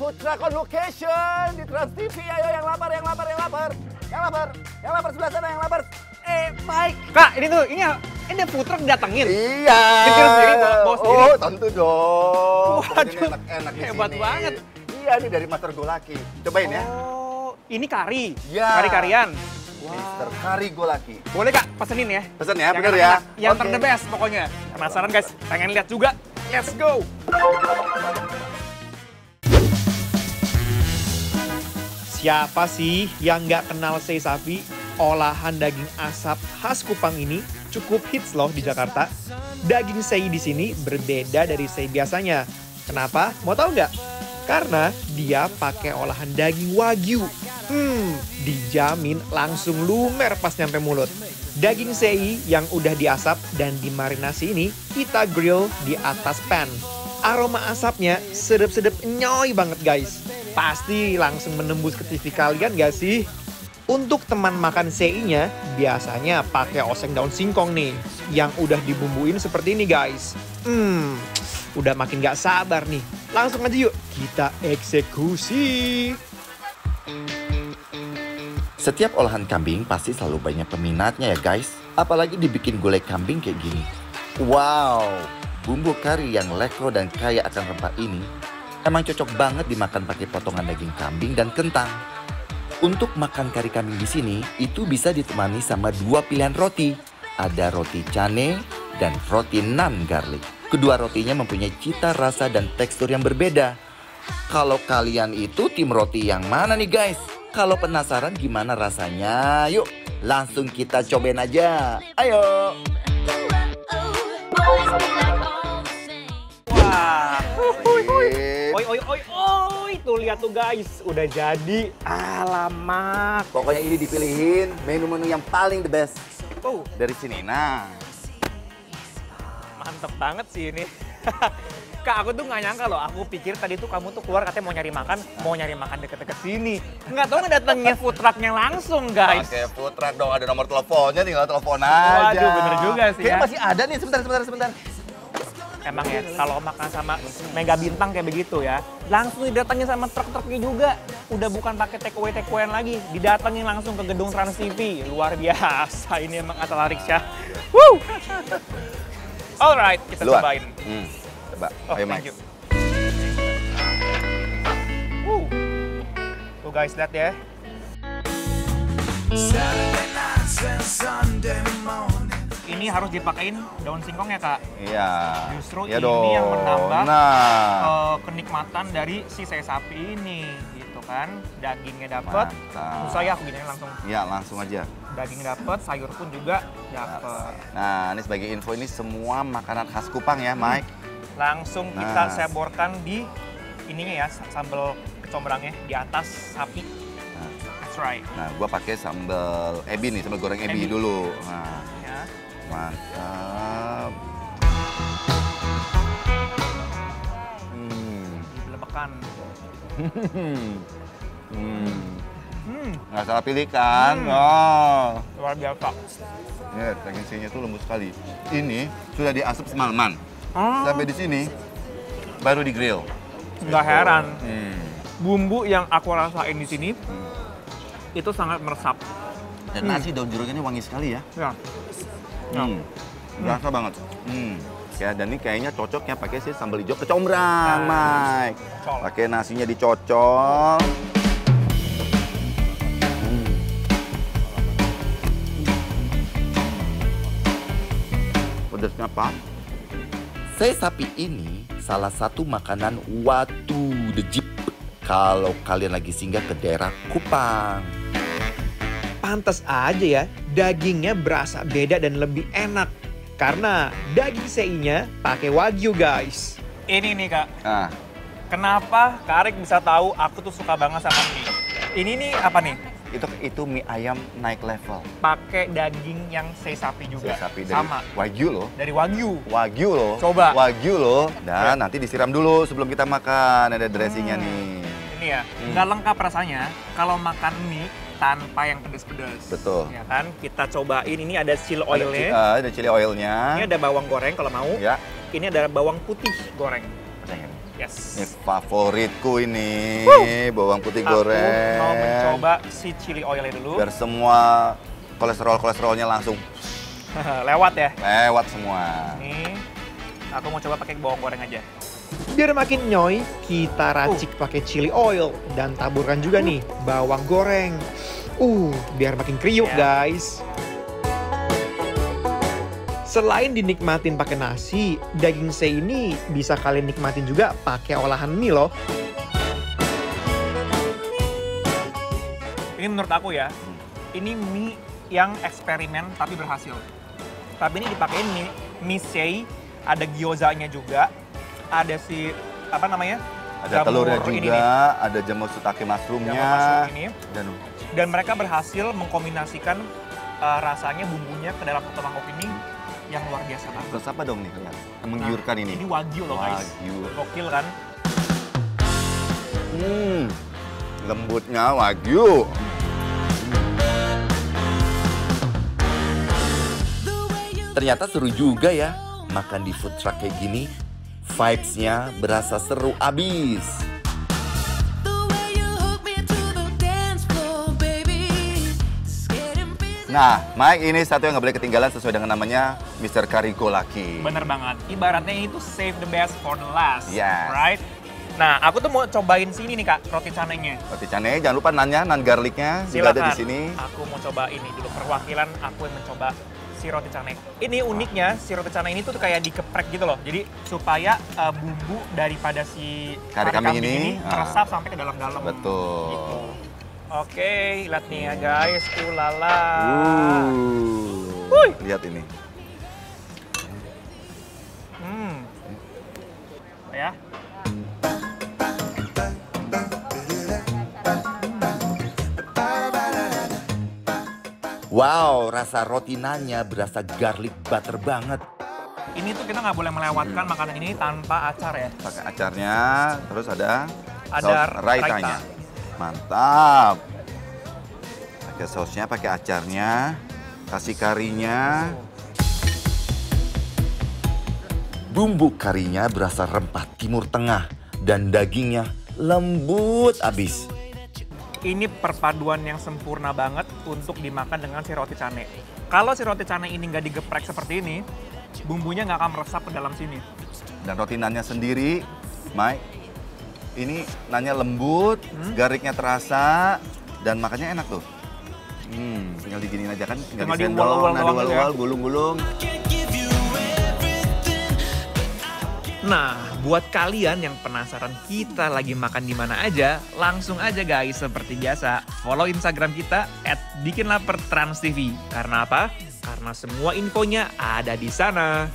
Food Truck on Location di Trans TV. Ayo yang lapar, yang lapar, yang lapar. Yang lapar, yang lapar sebelah sana, yang lapar. Mike. Kak, ini food truck datengin. Iya. Nyetir sendiri, bawa sendiri. Oh, tentu dong. Waduh, enak-enak di hebat sini. banget. Iya, ini dari Master Golaki. Cobain ya. Oh, ini kari. Ya. Kari-karian. Mister Kari Golaki. Boleh Kak, pesenin ya. Pesen ya, Yang bener ya. enak-enak, Yang Oke. ter the best pokoknya. Penasaran guys, pengen lihat juga. Let's go. Siapa sih yang nggak kenal sei sapi? Olahan daging asap khas Kupang ini cukup hits loh di Jakarta. Daging sei di sini berbeda dari sei biasanya. Kenapa? Mau tahu nggak? Karena dia pakai olahan daging wagyu. Dijamin langsung lumer pas nyampe mulut. Daging sei yang udah diasap dan dimarinasi ini kita grill di atas pan. Aroma asapnya sedep-sedep nyoy banget guys. Pasti langsung menembus ke TV kalian gak sih? Untuk teman makan sei-nya, biasanya pakai oseng daun singkong nih. Yang udah dibumbuin seperti ini guys. Udah makin gak sabar nih. Langsung aja yuk, kita eksekusi. Setiap olahan kambing pasti selalu banyak peminatnya ya guys. Apalagi dibikin gulai kambing kayak gini. Wow, bumbu kari yang leko dan kaya akan rempah ini emang cocok banget dimakan pakai potongan daging kambing dan kentang. Untuk makan kari kambing di sini itu bisa ditemani sama dua pilihan roti. Ada roti cane dan roti nan garlic. Kedua rotinya mempunyai cita rasa dan tekstur yang berbeda. Kalau kalian itu tim roti yang mana nih guys? Kalau penasaran gimana rasanya, yuk langsung kita cobain aja. Ayo. Wah. Oi. Tuh lihat tuh guys, udah jadi. Alamak. Pokoknya ini dipilihin menu-menu yang paling the best Oh, dari sini. Nah, mantep banget sih ini. Kak, aku tuh nggak nyangka loh. Aku pikir tadi tuh kamu tuh keluar katanya mau nyari makan deket-deket sini. Nggak tahu datengnya food trucknya langsung, guys. pakai food truck dong, ada nomor teleponnya, tinggal telepon aja. Waduh, bener juga sih Kayaknya ya. masih ada nih, sebentar. Emang ya, kalau makan sama Mega Bintang kayak begitu ya, langsung didatengin sama truk-truknya juga. Udah bukan pakai take-away lagi, didatengin langsung ke gedung Trans TV. Luar biasa, ini emang Atal Riksya. Woo! Alright, kita Luar. cobain. Coba, Oh, ayo thank Mas. you. Tuh guys, lihat ya. Ini harus dipakein daun singkong ya Kak? Iya. Justru Iya ini dong. yang menambah Nah, kenikmatan dari si sei sapi ini, gitu kan. Dagingnya dapet, Mantap. saya aku gini langsung. Iya, langsung aja. Daging dapet, sayur pun juga dapet. Nah, ini sebagai info, ini semua makanan khas Kupang ya, Mike. Langsung kita Nah. seborkan di ininya ya, sambal kecombrangnya di atas sapi. Nah. That's right. Nah, gua pakai sambal ebi nih, sambal goreng ebi Ebi. dulu. Nah, Ya. mantap. Dilebekan. Nggak salah pilih kan? Hmm. Oh. Luar biasa. Ya, daging sei-nya tuh lembut sekali. Ini sudah diasap semalaman. Oh, Sampai di sini baru di grill. nggak heran. Hmm. Bumbu yang aku rasain di sini itu sangat meresap. Dan nasi daun jeruknya ini wangi sekali ya. Ya. Ya. Berasa banget. Ya, dan ini kayaknya cocoknya pakai si sambal hijau kecombrang, Mike. Col. Pakai nasinya dicocol. Pedasnya apa? Sei sapi ini salah satu makanan Watu the Jeep kalau kalian lagi singgah ke daerah Kupang. Pantas aja ya, dagingnya berasa beda dan lebih enak. Karena daging sei-nya pakai wagyu guys. Ini nih Kak, Nah, kenapa Kak Arik bisa tahu aku tuh suka banget sama mie? Ini nih apa nih? itu mie ayam naik level. Pakai daging yang sei sapi juga. Sei sapi dari Sama, wagyu loh. dari wagyu. Wagyu loh. Coba. Wagyu loh. Ya. Dan nanti disiram dulu sebelum kita makan. Ada dressingnya nih. Ini ya, nggak lengkap rasanya kalau makan mie tanpa yang pedes-pedes. Betul. Ya kan, kita cobain. Ini ada chili oilnya. Ada chili oilnya. Ini ada bawang goreng kalau mau. Ya. Ini ada bawang putih goreng. Ada yang ini. Yes. Ini favoritku ini, bawang putih Aku goreng. mau mencoba si chili oilnya dulu. Biar semua kolesterolnya langsung Lewat ya. lewat semua. Nih, aku mau coba pakai bawang goreng aja. Biar makin nyoy, kita racik pakai chili oil dan taburkan juga nih bawang goreng. Biar makin kriuk Ya. guys. Selain dinikmatin pakai nasi, daging sei ini bisa kalian nikmatin juga pakai olahan mie loh. Ini menurut aku ya, ini mie yang eksperimen tapi berhasil. Tapi ini dipakein mie sei, ada gyozanya juga, ada si apa namanya? Ada jamur telurnya ini juga, nih, ada jamur shiitake mushroomnya. jamur mushroom ini. Dan Dan mereka berhasil mengkombinasikan rasanya bumbunya ke dalam satu mangkok ini yang luar biasa banget. terus apa dong nih kalian? Yang menggiurkan ini. Ini wagyu loh guys. Wagyu. Gokil kan? Lembutnya wagyu. Ternyata seru juga ya, makan di food truck kayak gini. Vibes-nya berasa seru abis. Nah, Mike, ini satu yang nggak boleh ketinggalan sesuai dengan namanya Mr. Karigo Laki. Bener banget. Ibaratnya itu save the best for the last. Yes. Right? Nah, aku tuh mau cobain sini nih Kak, roti canainya. Roti canai, jangan lupa nan garlicnya juga ada di sini. Aku mau coba ini dulu, perwakilan aku yang mencoba si roti canai. Ini uniknya, si roti canai ini tuh kayak dikeprek gitu loh. Jadi supaya bumbu daripada si Kari kambing ini, meresap sampai ke dalam-dalam. Betul. Gitu. Oke, lihat nih ya guys. Ulala. Wuih. Lihat ini. Ya. Wow, rasa roti nannya berasa garlic butter banget. Ini tuh kita nggak boleh melewatkan makanan ini tanpa acar ya. Pakai acarnya, terus ada Ada saus raitanya. raita. Mantap. Pakai sausnya, pakai acarnya, kasih karinya. Bumbu karinya berasa rempah Timur Tengah dan dagingnya lembut abis. Ini perpaduan yang sempurna banget untuk dimakan dengan si roti canai. Kalau si roti canai ini nggak digeprek seperti ini, bumbunya nggak akan meresap ke dalam sini. Dan roti nannya sendiri, Mike, ini nannya lembut, garlicnya terasa, dan makannya enak tuh. Tinggal diginiin aja kan, tinggal Tinggal disendol, diual-ual doang gitu ya. gulung-gulung. Nah, buat kalian yang penasaran kita lagi makan di mana aja, langsung aja guys seperti biasa follow Instagram kita @bikinlapertransTV. Karena apa? Karena semua infonya ada di sana.